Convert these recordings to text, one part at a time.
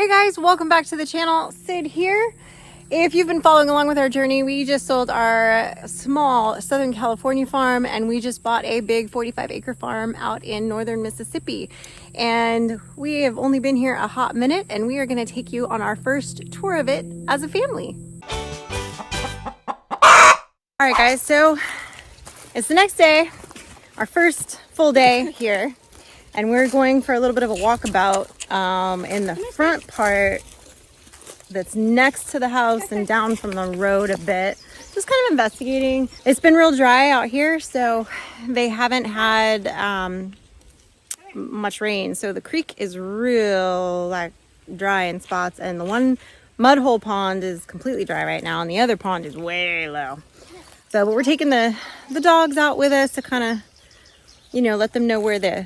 Hey guys, welcome back to the channel. Sid here. If you've been following along with our journey, we just sold our small Southern California farm and we just bought a big 45-acre farm out in northern Mississippi. And we have only been here a hot minute and we are going to take you on our first tour of it as a family. All right guys, so it's the next day, our first full day here. And we're going for a little bit of a walkabout in the front part that's next to the house and down from the road a bit. Just kind of investigating. It's been real dry out here, so they haven't had much rain. So the creek is real dry in spots, and the one mud hole pond is completely dry right now, and the other pond is way low. So, but we're taking the dogs out with us to kind of, you know, let them know where the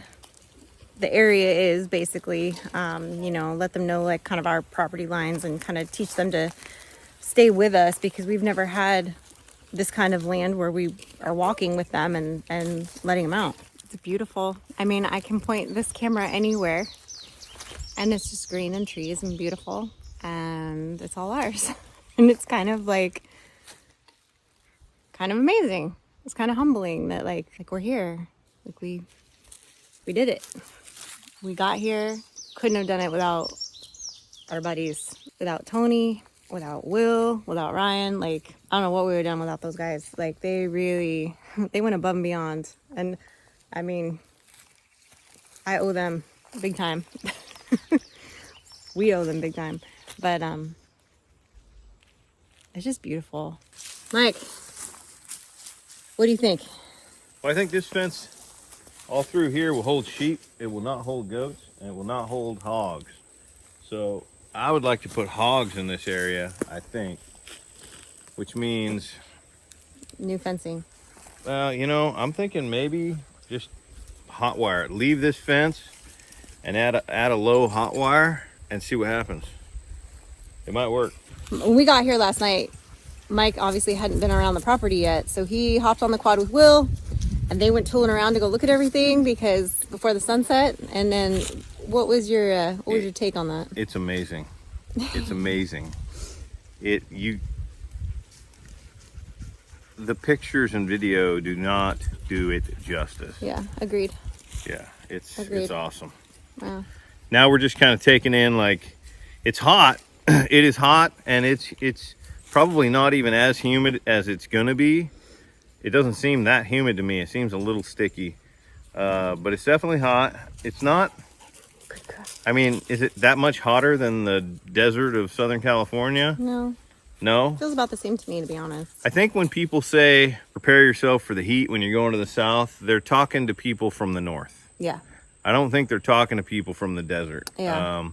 area is, basically, you know, let them know like kind of our property lines and kind of teach them to stay with us, because we've never had this kind of land where we are walking with them and letting them out. It's beautiful. I mean, I can point this camera anywhere and it's just green and trees and beautiful, and it's all ours. And it's kind of amazing. It's kind of humbling that like we're here, like we did it. We got here, couldn't have done it without our buddies, without Tony, without Will, without Ryan. Like, I don't know what we would have done without those guys. Like, they went above and beyond. And I mean, I owe them big time. We owe them big time. But it's just beautiful. Mike, what do you think? Well, I think this fence all through here will hold sheep. It will not hold goats, and it will not hold hogs. So I would like to put hogs in this area, I think, which means new fencing. Well, you know, I'm thinking maybe just hot wire. Leave this fence and add a low hot wire and see what happens. It might work. When we got here last night, Mike obviously hadn't been around the property yet, so he hopped on the quad with Will. And they went tooling around to go look at everything because before the sunset. And then, what was your take on that? It's amazing. It's amazing. The pictures and video do not do it justice. Yeah, agreed. Yeah, it's awesome. Wow. Now we're just kind of taking in, like, it's hot. It is hot, and it's probably not even as humid as it's gonna be. It doesn't seem that humid to me. It seems a little sticky, but it's definitely hot. It's not, I mean, is it that much hotter than the desert of Southern California? No. No? It feels about the same to me, to be honest. I think when people say, prepare yourself for the heat when you're going to the south, they're talking to people from the north. Yeah. I don't think they're talking to people from the desert. Yeah.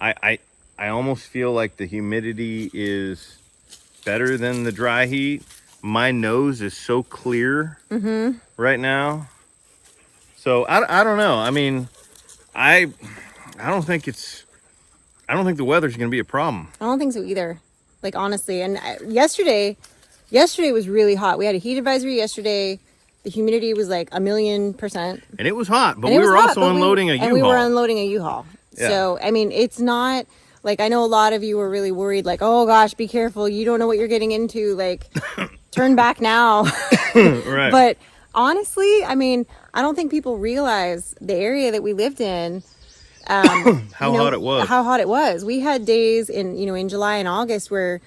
I almost feel like the humidity is better than the dry heat. My nose is so clear right now. So I don't know. I mean, I don't think the weather's going to be a problem. I don't think so either. Like, honestly. And yesterday was really hot. We had a heat advisory yesterday. The humidity was like 1,000,000%. And it was hot, but we were also unloading a U-Haul. And we were unloading a U-Haul. Yeah. So, I mean, it's not... Like, I know a lot of you were really worried, like, oh gosh, be careful. You don't know what you're getting into. Like, turn back now. Right. But honestly, I mean, I don't think people realize the area that we lived in. How hot it was. How hot it was. We had days in July and August where,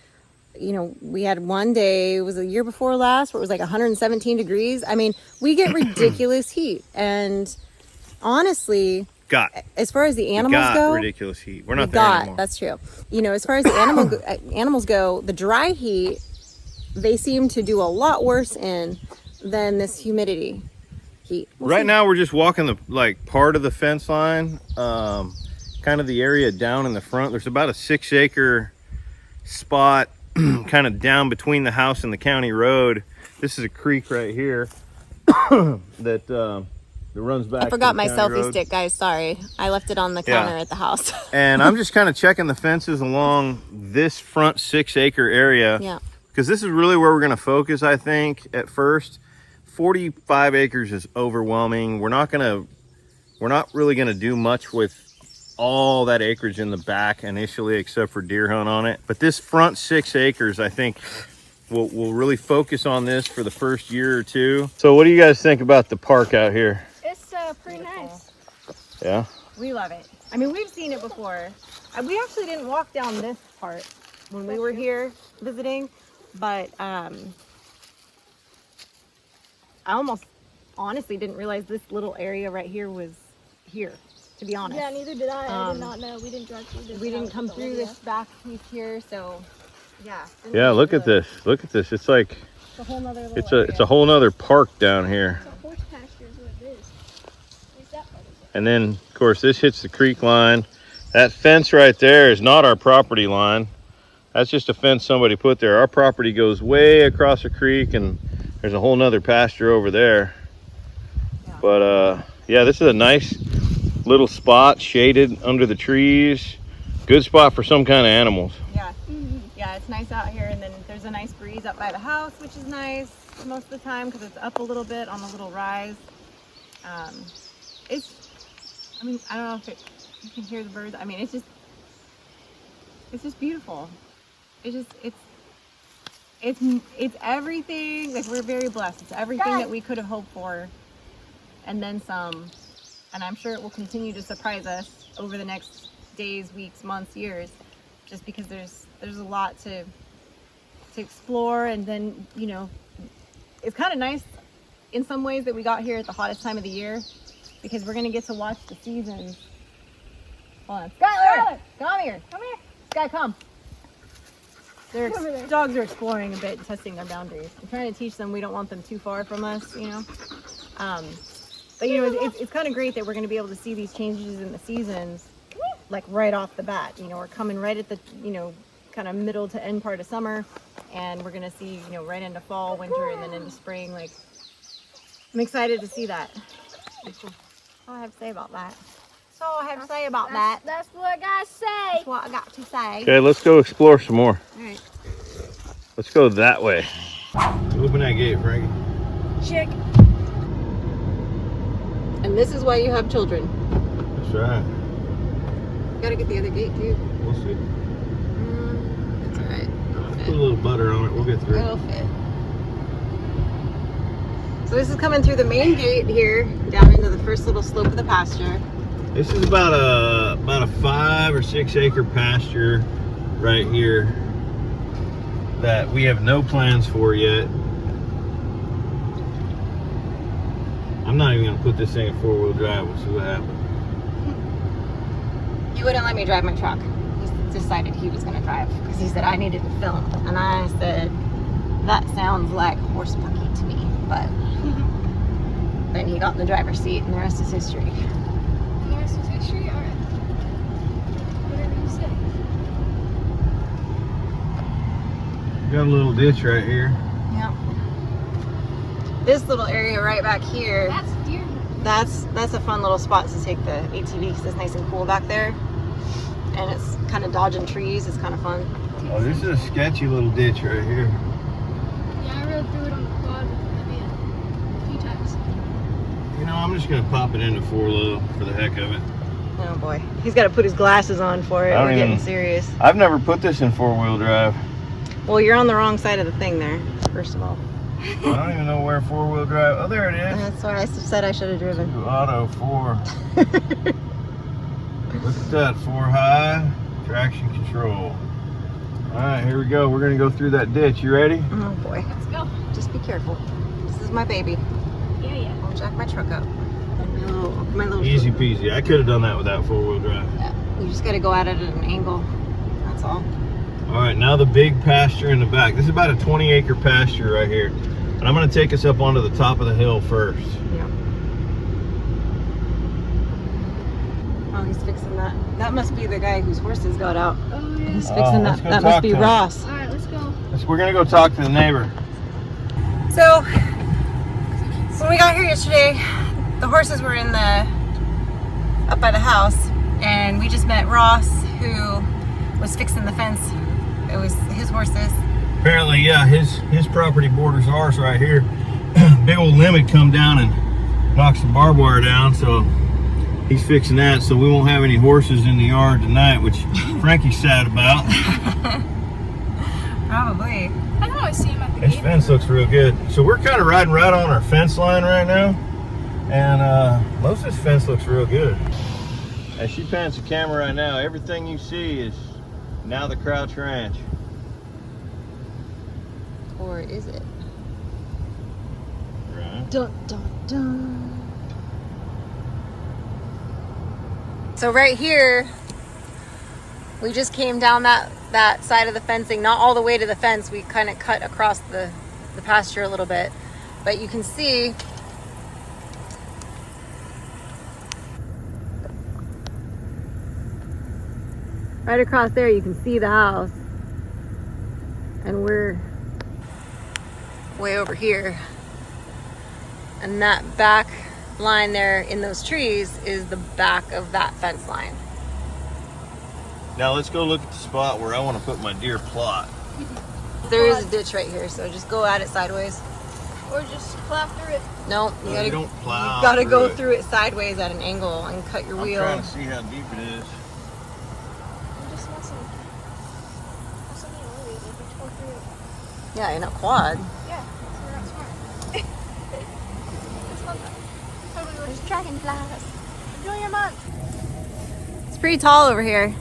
we had one day, it was the year before last, where it was like 117 degrees. I mean, we get ridiculous heat. And honestly... as far as the animals go, ridiculous heat. We're not there anymore. That's true. As far as the animals go, the dry heat, they seem to do a lot worse in than this humidity heat. Right now, we're just walking the part of the fence line, kind of the area down in the front. There's about a 6-acre spot, kind of down between the house and the county road. This is a creek right here that. It runs back. I forgot my selfie road. stick, guys. Sorry. I left it on the counter at the house. And I'm just kind of checking the fences along this front 6-acre area. Yeah. Because this is really where we're going to focus, I think, at first. 45 acres is overwhelming. We're not really going to do much with all that acreage in the back initially, except for deer hunt on it. But this front 6 acres, I think we'll really focus on this for the first year or two. So what do you guys think about the park out here? It's pretty nice. Yeah? We love it. I mean, we've seen it before. We actually didn't walk down this part when we were here visiting, but I almost honestly didn't realize this little area right here was here, to be honest. Yeah, neither did I. I did not know. We didn't drive through this. We didn't come through this back piece here, so yeah. Yeah, look at this. Look at this. It's like It's a whole nother little it's a whole nother park down here. It's a horse pasture is what it is. At least that part is it. And then of course this hits the creek line. That fence right there is not our property line. That's just a fence somebody put there. Our property goes way across the creek, and there's a whole nother pasture over there. Yeah. But yeah, this is a nice little spot, shaded under the trees. Good spot for some kind of animals. Yeah. Yeah, it's nice out here, and then there's a nice breeze up by the house, which is nice most of the time because it's up a little bit on a little rise. I mean, I don't know if you can hear the birds. I mean, it's just beautiful. It's everything. Like, we're very blessed. It's everything that we could have hoped for, and then some. And I'm sure it will continue to surprise us over the next days, weeks, months, years, just because there's a lot to explore. And then, you know, it's kind of nice in some ways that we got here at the hottest time of the year, because we're gonna get to watch the seasons. Hold on, Skylar, come here. Come here. Sky, come. Come over there. Dogs are exploring a bit, testing their boundaries. I'm trying to teach them we don't want them too far from us, you know. But you know, it's kind of great that we're going to be able to see these changes in the seasons, like right off the bat. You know, we're coming right at the, you know, kind of middle to end part of summer, and we're going to see, you know, right into fall, winter, and then into spring. Like, I'm excited to see that. That's all I have to say about that. That's all I have to say about that. That's what I gotta say. That's what I got to say. Okay, let's go explore some more. All right. Let's go that way. Open that gate, Frankie. Chick. And this is why you have children. That's right. You gotta get the other gate too. We'll see. That's all right. Put a little butter on it. We'll get through. It'll fit. So this is coming through the main gate here, down into the first little slope of the pasture. This is about a 5 or 6 acre pasture right here that we have no plans for yet. I'm not even gonna put this thing in 4-wheel drive. We'll see what happens. He wouldn't let me drive my truck. He decided he was gonna drive because he said I needed to film. And I said, that sounds like horse pucky to me. But then he got in the driver's seat, and the rest is history. And the rest is history? Alright. Whatever you say. Got a little ditch right here. Yeah. This little area right back here, That's deer. that's a fun little spot to take the ATV because it's nice and cool back there. And it's kind of dodging trees. It's kind of fun. Oh, this is a sketchy little ditch right here. Yeah, I rode through it on the quad with the van a few times. You know, I'm just gonna pop it into 4-low for the heck of it. Oh boy. He's got to put his glasses on for it. I don't We're getting even- serious. I've never put this in 4-wheel drive. Well, you're on the wrong side of the thing there, first of all. I don't even know where 4-wheel drive. Oh, there it is. That's why I said I should have driven. Ooh, Auto 4. Look at that, 4 high, traction control. All right, here we go. We're gonna go through that ditch. You ready? Oh boy. Let's go. Just be careful. This is my baby. Yeah. I'll jack my truck up. And my little Easy peasy. I could have done that without 4-wheel drive. Yeah. You just got to go at it at an angle. That's all. All right, now the big pasture in the back. This is about a 20 acre pasture right here. And I'm gonna take us up onto the top of the hill first. Yeah. Oh, he's fixing that. That must be the guy whose horses got out. Oh, yeah. He's fixing let's that. go That talk must be to him. Ross. Alright, let's go. We're gonna go talk to the neighbor. So, when we got here yesterday, the horses were up by the house, and we just met Ross, who was fixing the fence. It was his horses. Apparently, yeah, his property borders ours right here. Big old limb had come down and knocked some barbed wire down, so He's fixing that so we won't have any horses in the yard tonight, which Frankie's sad about. Probably. I can always see him at the This gate. fence looks real good. So we're kind of riding right on our fence line right now. And most of this fence looks real good. As she pans the camera right now, everything you see is now the Crouch Ranch. Or is it? Right. Dun, dun, dun. So right here, we just came down that side of the fencing, not all the way to the fence. We kind of cut across the pasture a little bit, but you can see right across there, you can see the house, and we're way over here. And that back line there in those trees is the back of that fence line. Now let's go look at the spot where I want to put my deer plot. There is a ditch right here, so just go at it sideways. Or just plow through it. No, you No, you don't plow you gotta through go it. through it sideways at an angle and cut your I'm wheel. trying to see how deep it is. You just want some oil, just go through it. Yeah, in a quad. Yeah, so we're not smart. It's not that. Totally works. Dragonflies. Enjoy your month. It's pretty tall over here.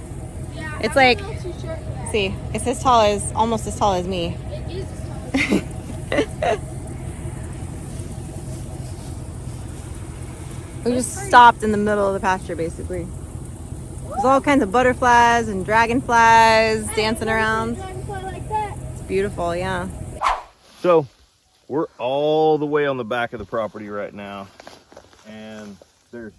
Yeah, It's I'm like- a little too short for that. See, it's as tall as, almost as tall as me. It is as tall as We just stopped in the middle of the pasture, basically. There's all kinds of butterflies and dragonflies dancing around. Dragonfly like that. It's beautiful, yeah. So we're all the way on the back of the property right now, and there's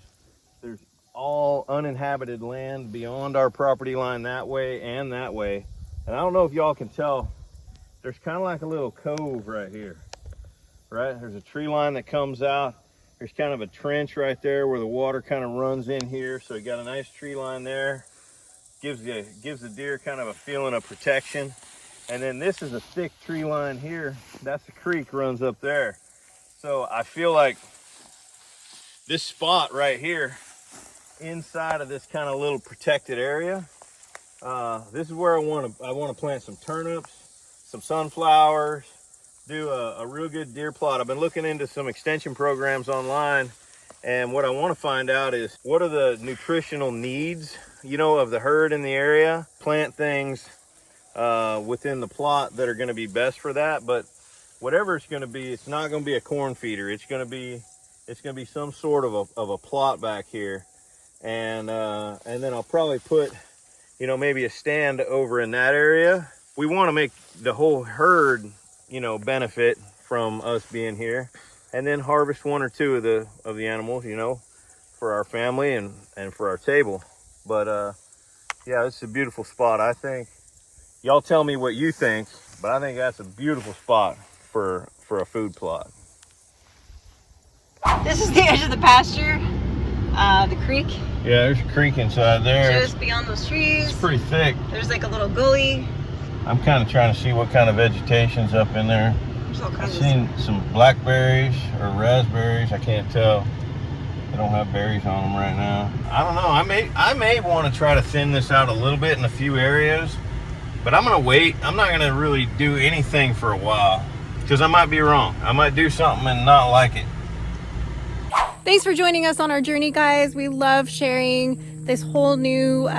all uninhabited land beyond our property line that way and that way. And I don't know if y'all can tell, there's kind of like a little cove right here, right? There's a tree line that comes out. There's kind of a trench right there where the water kind of runs in here. So you got a nice tree line there. Gives the deer kind of a feeling of protection. And then this is a thick tree line here. That's the creek runs up there. So I feel like this spot right here, inside of this kind of little protected area, this is where I want to plant some turnips, some sunflowers, do a real good deer plot. I've been looking into some extension programs online, and what I want to find out is what are the nutritional needs, of the herd in the area. Plant things within the plot that are going to be best for that. But whatever it's going to be, it's not going to be a corn feeder. It's going to be some sort of a plot back here, and then I'll probably put maybe a stand over in that area. We want to make the whole herd benefit from us being here, and then harvest one or two of the animals for our family and for our table. But yeah, this is a beautiful spot. I think y'all tell me what you think, but I think that's a beautiful spot for a food plot. This is the edge of the pasture, the creek, Yeah, there's a creek inside there. just beyond those trees. It's pretty thick. There's like a little gully. I'm kind of trying to see what kind of vegetation's up in there. There's all I've kinds of seen some blackberries or raspberries. I can't tell. They don't have berries on them right now. I don't know. I may want to try to thin this out a little bit in a few areas, but I'm gonna wait. I'm not gonna really do anything for a while because I might be wrong. I might do something and not like it. Thanks for joining us on our journey, guys. We love sharing this whole new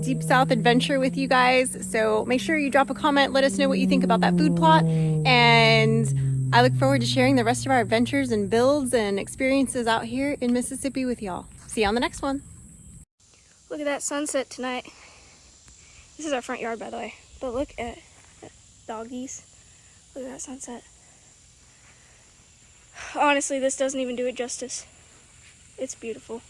Deep South adventure with you guys. So make sure you drop a comment. Let us know what you think about that food plot. And I look forward to sharing the rest of our adventures and builds and experiences out here in Mississippi with y'all. See you on the next one. Look at that sunset tonight. This is our front yard, by the way. But look at doggies. Look at that sunset. Honestly, this doesn't even do it justice. It's beautiful.